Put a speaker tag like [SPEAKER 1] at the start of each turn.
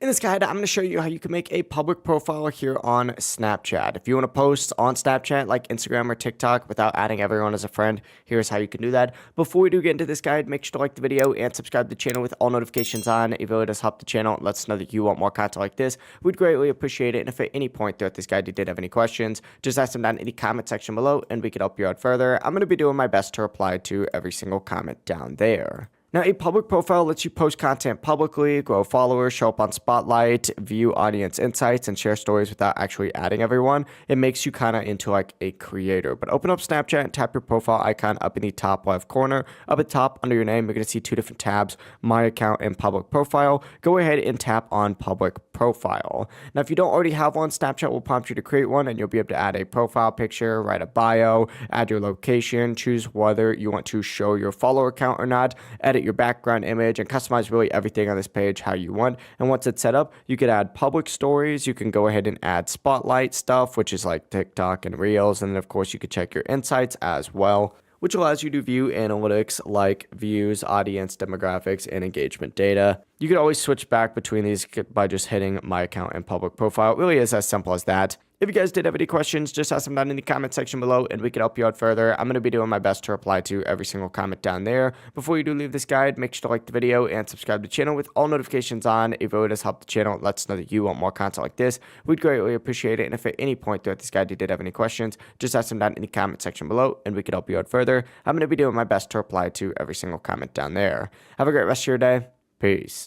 [SPEAKER 1] In this guide, I'm going to show you how you can make a public profile here on Snapchat. If you want to post on Snapchat like Instagram or TikTok without adding everyone as a friend, here's how you can do that. Before we do get into this guide, make sure to like the video and subscribe to the channel with all notifications on. It really does help the channel and lets us know that you want more content like this. We'd greatly appreciate it. And if at any point throughout this guide you did have any questions, just ask them down in the comment section below and we could help you out further. I'm going to be doing my best to reply to every single comment down there. Now, a public profile lets you post content publicly, grow followers, show up on Spotlight, view audience insights, and share stories without actually adding everyone. It makes you kind of into like a creator. But open up Snapchat and tap your profile icon up in the top left corner. Up at top under your name, you're going to see two different tabs, My Account and Public Profile. Go ahead and tap on Public Profile. Now, if you don't already have one, Snapchat will prompt you to create one, and you'll be able to add a profile picture, write a bio, add your location, choose whether you want to show your follower count or not, edit your background image, and customize really everything on this page how you want. And once it's set up, you could add public stories. You can go ahead and add spotlight stuff, which is like TikTok and Reels. And then of course you could check your insights as well, which allows you to view analytics like views, audience demographics, and engagement data. You could always switch back between these by just hitting My Account and Public Profile. It really is as simple as that. If you guys did have any questions, just ask them down in the comment section below and we can help you out further. I'm going to be doing my best to reply to every single comment down there. Before you do leave this guide, make sure to like the video and subscribe to the channel with all notifications on. It really does help the channel. It lets us know that you want more content like this. We'd greatly appreciate it. And if at any point throughout this guide you did have any questions, just ask them down in the comment section below and we can help you out further. I'm going to be doing my best to reply to every single comment down there. Have a great rest of your day. Peace.